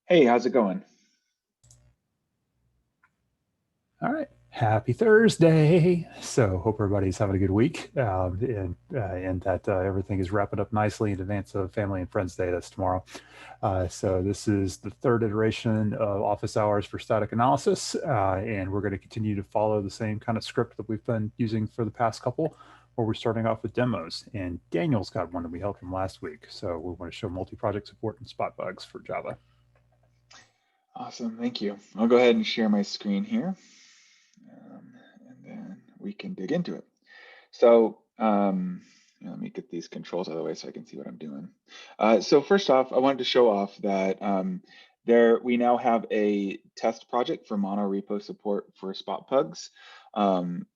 Hey, how's it going? All right. Happy Thursday. So hope everybody's having a good week and that everything is wrapping up nicely in advance of Family and Friends Day. That's tomorrow. So this is the third iteration of office hours for static analysis. And we're going to continue to follow the same kind of script that we've been using for the past couple, where we're starting off with demos. And Daniel's got one that we held from last week. So we want to show multi-project support and spot bugs for Java. Awesome, thank you. I'll go ahead and share my screen here, and then we can dig into it. So let me get these controls out of the way so I can see what I'm doing. So first off, I wanted to show off that we now have a test project for mono repo support for spot bugs.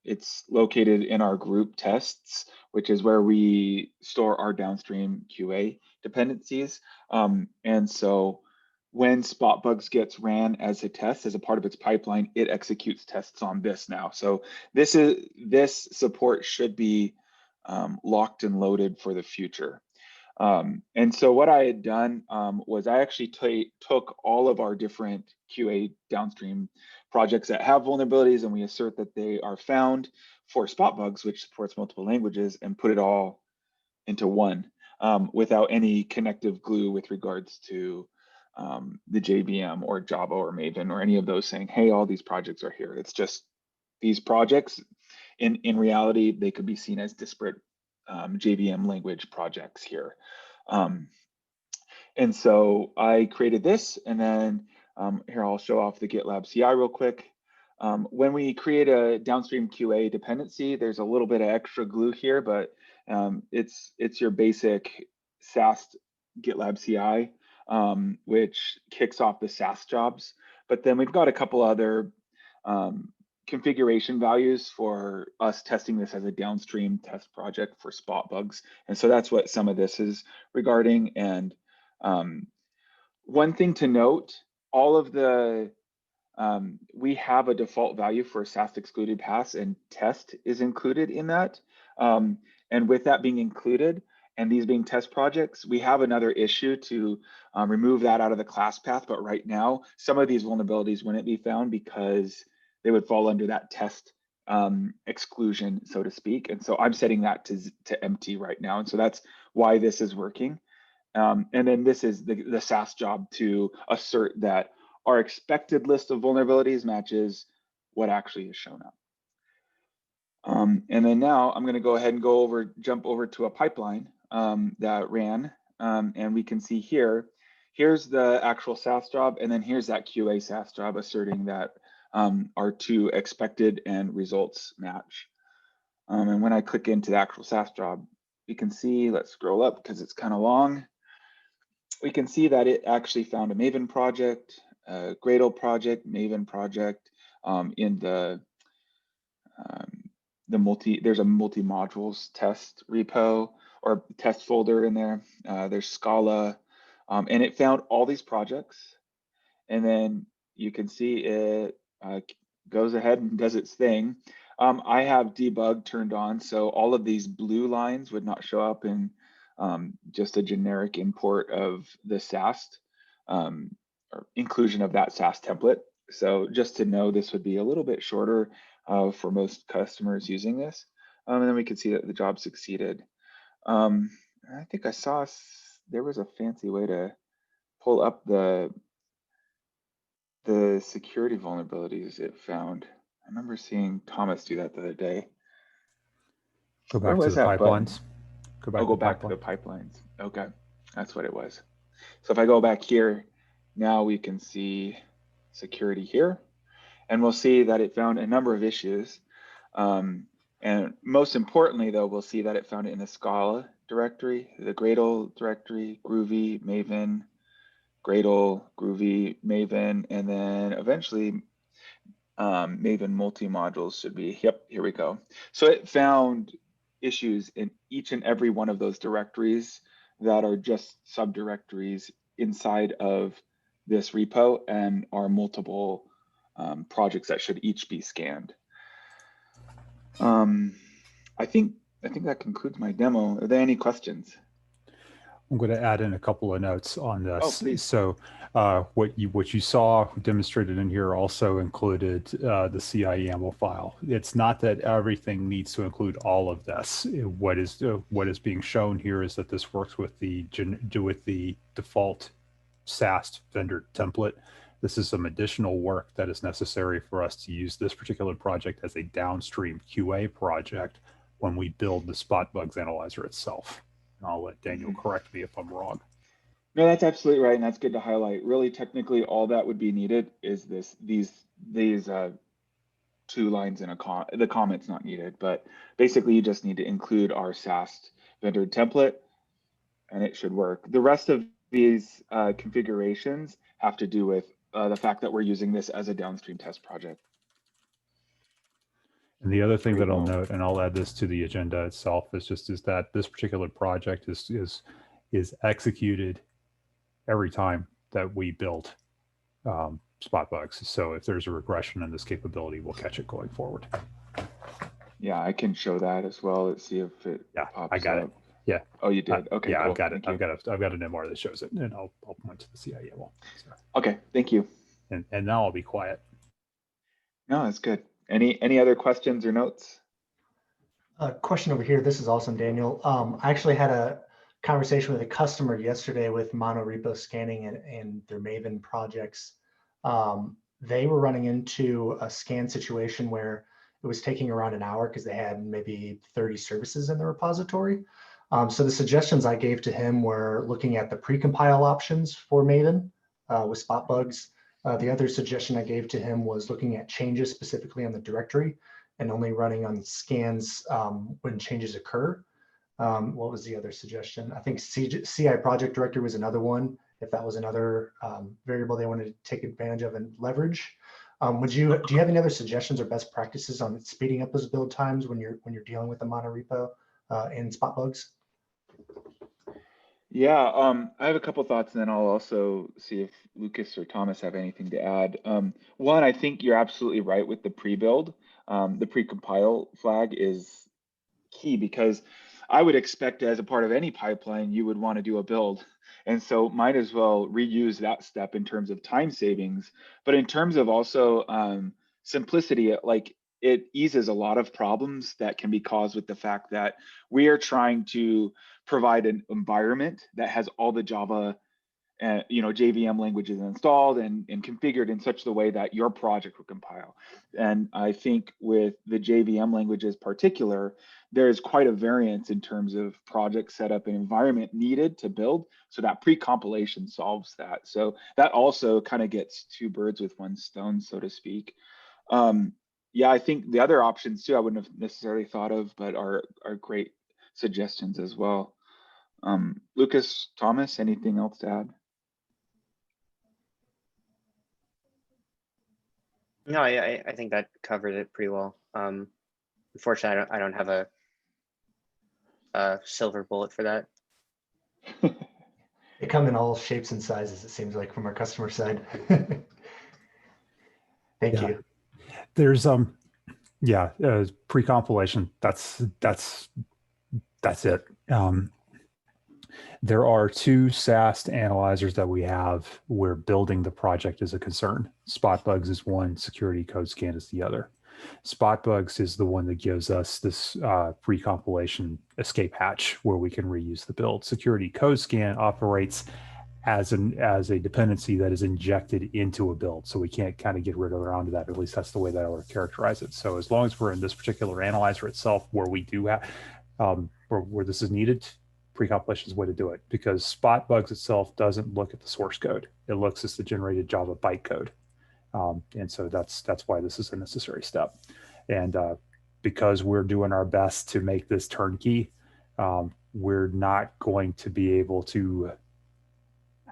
It's located in our group tests, which is where we store our downstream QA dependencies. And so when spot bugs gets ran as a test as a part of its pipeline, it executes tests on this now. So this support should be locked and loaded for the future. And so what I had done was I actually took all of our different QA downstream projects that have vulnerabilities, and we assert that they are found for spot bugs, which supports multiple languages, and put it all into one without any connective glue with regards to the JVM or Java or Maven or any of those saying, hey, all these projects are here. It's just these projects. In reality, they could be seen as disparate JVM language projects here. Um, and so I created this, and then here I'll show off the GitLab CI real quick. When we create a downstream QA dependency, there's a little bit of extra glue here, but it's your basic SAST GitLab CI, which kicks off the SAST jobs. But then we've got a couple other configuration values for us testing this as a downstream test project for spot bugs. And so that's what some of this is regarding. And one thing to note, all of the we have a default value for SAST excluded pass, and test is included in that. And with that being included and these being test projects, we have another issue to remove that out of the class path. But right now, some of these vulnerabilities wouldn't be found because they would fall under that test exclusion, so to speak. And so I'm setting that to empty right now. And so that's why this is working. And then this is the SAST job to assert that our expected list of vulnerabilities matches what actually is shown up. And then now I'm going to go ahead and jump over to a pipeline that ran. And we can see here's the actual SAST job, and then here's that QA SAST job asserting that our two expected and results match. And when I click into the actual SAST job, we can see, let's scroll up because it's kind of long. We can see that it actually found a Maven project, a Gradle project, Maven project in there's a multi-modules test repo or test folder in there. There's Scala, and it found all these projects. And then you can see it goes ahead and does its thing. I have debug turned on, so all of these blue lines would not show up in just a generic import of the SAST or inclusion of that SAST template. So just to know, this would be a little bit shorter for most customers using this. And then we can see that the job succeeded. I think I saw there was a fancy way to pull up the security vulnerabilities it found. I remember seeing Thomas do that the other day. Go Where back to was the that button? pipelines. Go I'll back to go the back to pipeline. the pipelines. Okay, that's what it was. So if I go back here, now we can see security here, and we'll see that it found a number of issues. And most importantly, though, we'll see that it found it in the Scala directory, the Gradle directory, Groovy, Maven, Gradle, Groovy, Maven, and then eventually Maven multi-modules should be, yep, here we go. So it found issues in each and every one of those directories that are just subdirectories inside of this repo and are multiple projects that should each be scanned. I think that concludes my demo. Are there any questions? I'm going to add in a couple of notes on Oh, this. please. So what you saw demonstrated in here also included the CI YAML file. It's not that everything needs to include all of this. What is being shown here is that this works with the default SAST vendor template. This is some additional work that is necessary for us to use this particular project as a downstream QA project when we build the spot bugs analyzer itself. And I'll let Daniel correct me if I'm wrong. No, that's absolutely right, and that's good to highlight. Really, technically, all that would be needed is these 2 lines in the comment's not needed, but basically you just need to include our SAST vendor template, and it should work. The rest of these configurations have to do with the fact that we're using this as a downstream test project. And the other thing Great that I'll note. note, and I'll add this to the agenda itself, is that this particular project is executed every time that we build spot bugs. So if there's a regression in this capability, we'll catch it going forward. Yeah, I can show that as well. Let's see if it pops I got up. it. Yeah. Oh, you did. Okay. Yeah, cool. I've got it. Thank you. I've got an MR that shows it, and I'll point to the CI YAML. So. Okay. Thank you. And now I'll be quiet. No, that's good. Any other questions or notes? Question over here. This is awesome, Daniel. I actually had a conversation with a customer yesterday with monorepo scanning and their Maven projects. They were running into a scan situation where it was taking around an hour because they had maybe 30 services in the repository. So the suggestions I gave to him were looking at the precompile options for Maven with spot bugs. The other suggestion I gave to him was looking at changes specifically on the directory and only running on scans when changes occur. What was the other suggestion? I think CI project director was another one, if that was another variable they wanted to take advantage of and leverage. Do you have any other suggestions or best practices on speeding up those build times when you're dealing with the monorepo and spot bugs? Yeah, I have a couple thoughts, and then I'll also see if Lucas or Thomas have anything to add. One, I think you're absolutely right with the pre-build. The pre-compile flag is key because I would expect as a part of any pipeline, you would want to do a build. And so might as well reuse that step in terms of time savings, but in terms of also simplicity, like it eases a lot of problems that can be caused with the fact that we are trying to provide an environment that has all the Java JVM languages installed and configured in such the way that your project will compile. And I think with the JVM languages particular, there's quite a variance in terms of project setup and environment needed to build. So that pre-compilation solves that. So that also kind of gets 2 birds with 1 stone, so to speak. Yeah, I think the other options too, I wouldn't have necessarily thought of, but are great suggestions as well. Lucas, Thomas, anything else to add? No, I think that covered it pretty well. Unfortunately, I don't have a silver bullet for that. They come in all shapes and sizes, it seems like, from our customer side. Thank you. There's pre-compilation. That's it. There are 2 SAST analyzers that we have where building the project is a concern. Spot bugs is one, security code scan is the other. Spot bugs is the one that gives us this pre-compilation escape hatch where we can reuse the build. Security code scan operates as a dependency that is injected into a build. So we can't kind of get rid around that. At least that's the way that I would characterize it. So as long as we're in this particular analyzer itself where we do have, where this is needed, pre-compilation is the way to do it, because spot bugs itself doesn't look at the source code. It looks at the generated Java bytecode. And so that's why this is a necessary step. And because we're doing our best to make this turnkey, we're not going to be able to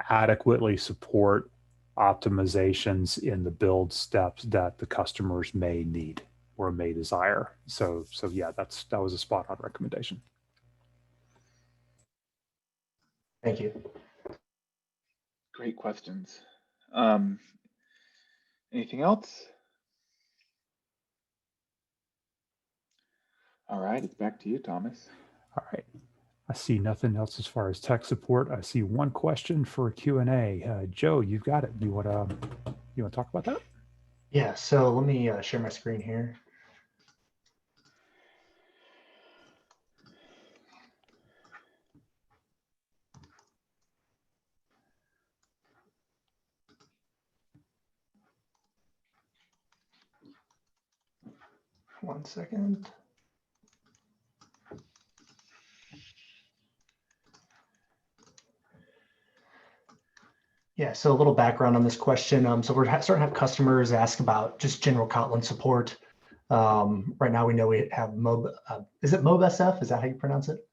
adequately support optimizations in the build steps that the customers may need or may desire. So yeah, that was a spot on recommendation. Thank you. Great questions. Anything else? All right, it's back to you, Thomas. All right. I see nothing else as far as tech support. I see one question for Q&A. Joe, you've got it. You want to talk about that? Yeah, so let me share my screen here. One second. Yeah, so a little background on this question. So we're starting to have customers ask about just general Kotlin support. Right now we know we have is it MobSF? Is that how you pronounce it?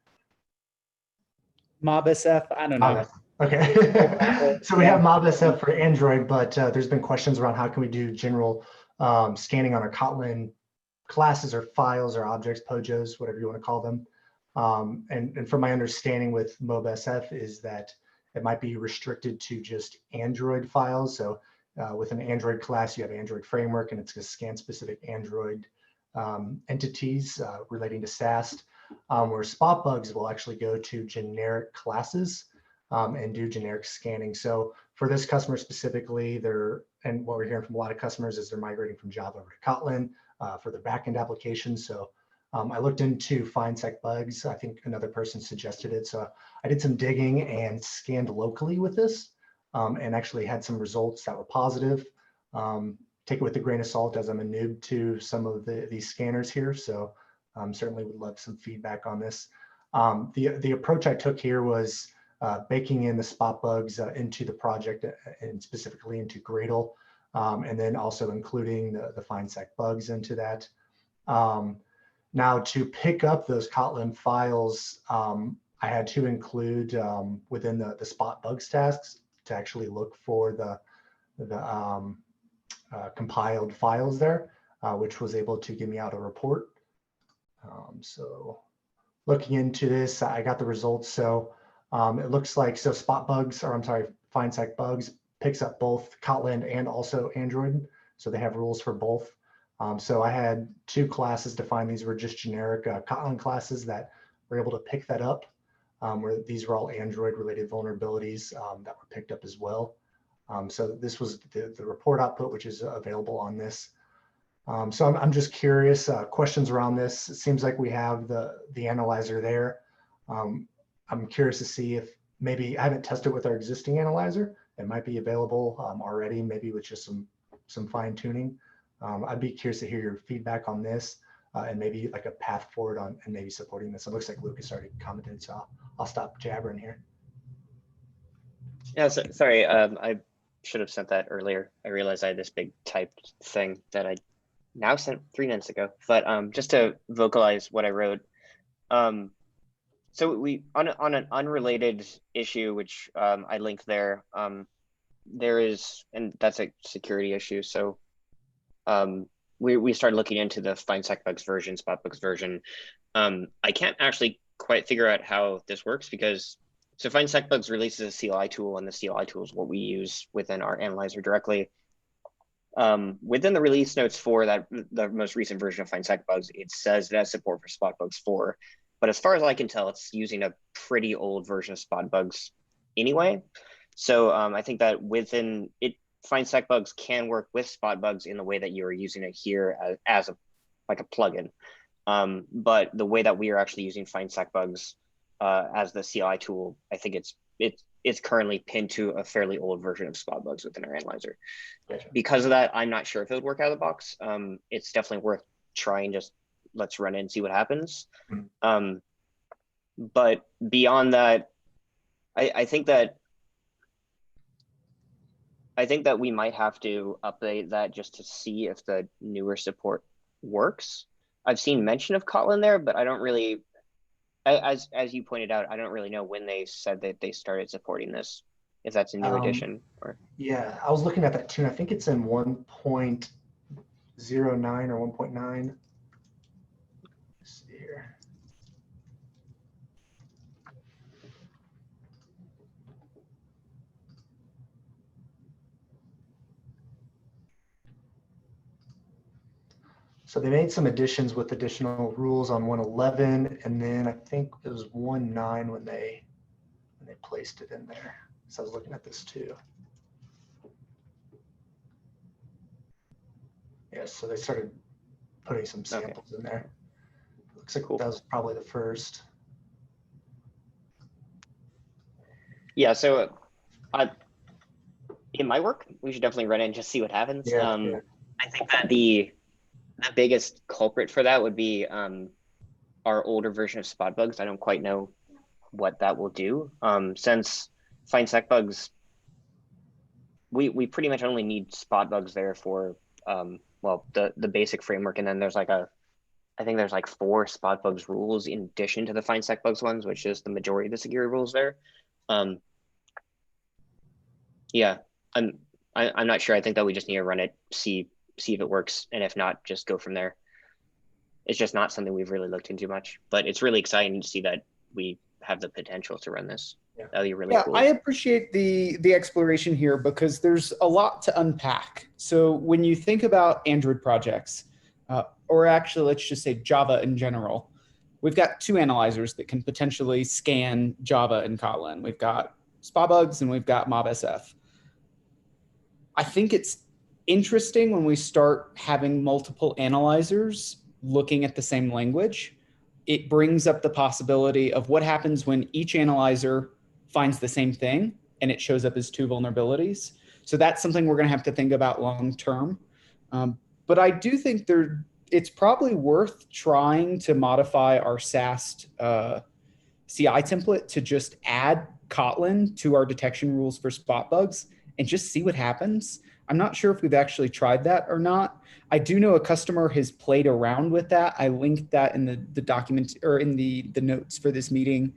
MobSF, I don't know. Okay. So we have MobSF for Android, but there's been questions around how can we do general scanning on our Kotlin classes or files or objects, POJOs, whatever you want to call them. And from my understanding with MobSF is that it might be restricted to just Android files. So with an Android class, you have Android framework, and it's going to scan specific Android entities relating to SAST, where spot bugs will actually go to generic classes and do generic scanning. So for this customer specifically, and what we're hearing from a lot of customers is they're migrating from Java over to Kotlin for their backend applications. So I looked into FindSec bugs. I think another person suggested it. So I did some digging and scanned locally with this and actually had some results that were positive. Take it with a grain of salt as I'm a noob to some of these scanners here. So certainly would love some feedback on this. The approach I took here was baking in the spot bugs into the project and specifically into Gradle, and then also including the FindSec bugs into that. Now to pick up those Kotlin files, I had to include within the spot bugs tasks to actually look for the compiled files there, which was able to give me out a report. So looking into this, I got the results. So it looks like, so spot bugs, or I'm sorry, FindSec bugs picks up both Kotlin and also Android. So they have rules for both. So I had two classes defined. These were just generic Kotlin classes that were able to pick that up, where these were all Android related vulnerabilities that were picked up as well. So this was the report output, which is available on this. So I'm just curious, questions around this. It seems like we have the analyzer there. I'm curious to see if maybe, I haven't tested with our existing analyzer. It might be available already, maybe with just some fine tuning. I'd be curious to hear your feedback on this and maybe like a path forward on and maybe supporting this. It looks like Lucas already commented, so I'll stop jabbering here. Yeah, sorry, I should have sent that earlier. I realized I had this big typed thing that I now sent 3 minutes ago, but just to vocalize what I wrote. So we on an unrelated issue, which I linked there, there is, and that's a security issue. So we started looking into the FindSec bugs version, spot bugs version. I can't actually quite figure out how this works because, so FindSec bugs releases a CLI tool, and the CLI tool is what we use within our analyzer directly. Within the release notes for the most recent version of FindSec bugs, it says it has support for spot bugs 4. But as far as I can tell, it's using a pretty old version of spot bugs anyway. So I think that within it, FindSec bugs can work with spot bugs in the way that you're using it here as like a plugin. But the way that we are actually using FindSec bugs as the CLI tool, I think it's currently pinned to a fairly old version of spot bugs within our analyzer. Gotcha. Because of that, I'm not sure if it would work out of the box. It's definitely worth trying. Just let's run it and see what happens. But beyond that, I think that we might have to update that just to see if the newer support works. I've seen mention of Kotlin there, but I don't really, as you pointed out, I don't really know when they said that they started supporting this, if that's a new edition or. Yeah, I was looking at that too. I think it's in 1.09 or 1.9. Let's see here. So they made some additions with additional rules on 111, and then I think it was 1.9 when they placed it in there. So I was looking at this too. Yes, so they started putting some samples in there. Looks like that was probably the first. Yeah, so it might work. We should definitely run it and just see what happens. Yeah, I think that the biggest culprit for that would be our older version of spot bugs. I don't quite know what that will do. Since find sec bugs, we pretty much only need spot bugs there for well, the basic framework, and then there's like I think there's like 4 spot bugs rules in addition to the find sec bugs ones, which is the majority of the security rules there. Yeah, I'm not sure. I think that we just need to run it, see if it works, and if not, just go from there. It's just not something we've really looked into much, but it's really exciting to see that we have the potential to run this. Yeah. That'd be really cool. I appreciate the exploration here because there's a lot to unpack. So when you think about Android projects, or actually let's just say Java in general, we've got 2 analyzers that can potentially scan Java and Kotlin. We've got SpotBugs and we've got MobSF. I think it's interesting when we start having multiple analyzers looking at the same language. It brings up the possibility of what happens when each analyzer finds the same thing and it shows up as 2 vulnerabilities. So that's something we're going to have to think about long term. But I do think it's probably worth trying to modify our SAST CI template to just add Kotlin to our detection rules for spot bugs and just see what happens. I'm not sure if we've actually tried that or not. I do know a customer has played around with that. I linked that in the document or in the notes for this meeting.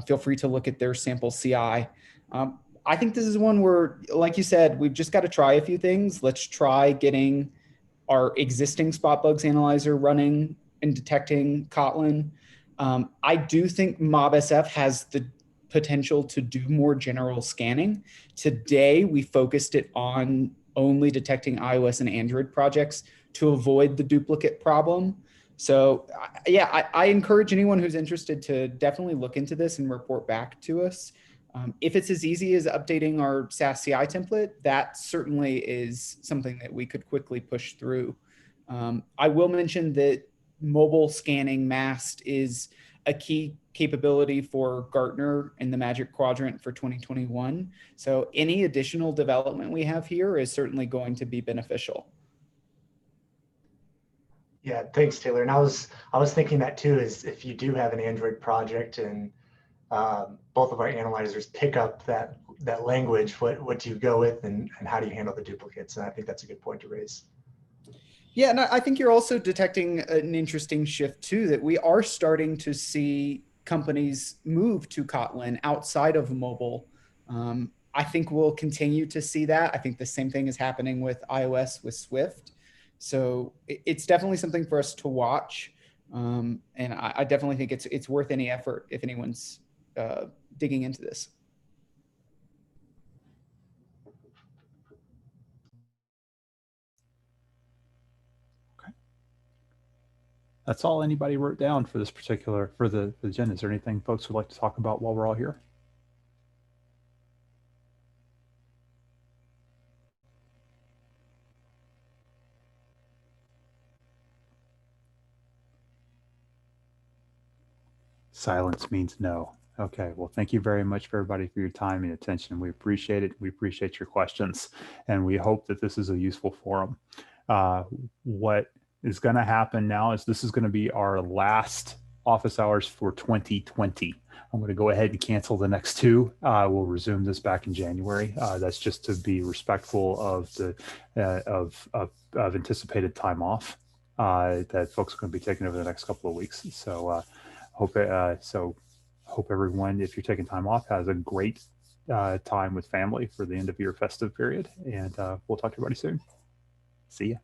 Feel free to look at their sample CI. I think this is one where, like you said, we've just got to try a few things. Let's try getting our existing spot bugs analyzer running and detecting Kotlin. I do think MobSF has the potential to do more general scanning. Today, we focused it on only detecting iOS and Android projects to avoid the duplicate problem. So yeah, I encourage anyone who's interested to definitely look into this and report back to us. If it's as easy as updating our SAST CI template, that certainly is something that we could quickly push through. I will mention that mobile scanning MAST is a key capability for Gartner in the Magic Quadrant for 2021. So any additional development we have here is certainly going to be beneficial. Yeah, thanks, Taylor. And I was thinking that too, is if you do have an Android project and both of our analyzers pick up that language, what do you go with and how do you handle the duplicates? And I think that's a good point to raise. Yeah, and I think you're also detecting an interesting shift too, that we are starting to see companies move to Kotlin outside of mobile. I think we'll continue to see that. I think the same thing is happening with iOS with Swift. So it's definitely something for us to watch. And I definitely think it's worth any effort if anyone's digging into this. That's all anybody wrote down for this particular, for the agenda. Is there anything folks would like to talk about while we're all here? Silence means no. Okay, well, thank you very much for everybody for your time and attention. We appreciate it. We appreciate your questions, and we hope that this is a useful forum. What is going to happen now is this is going to be our last office hours for 2020. I'm going to go ahead and cancel the next 2. We'll resume this back in January. That's just to be respectful of the of anticipated time off that folks are going to be taking over the next couple of weeks. So hope everyone, if you're taking time off, has a great time with family for the end of your festive period. And we'll talk to everybody soon. See ya.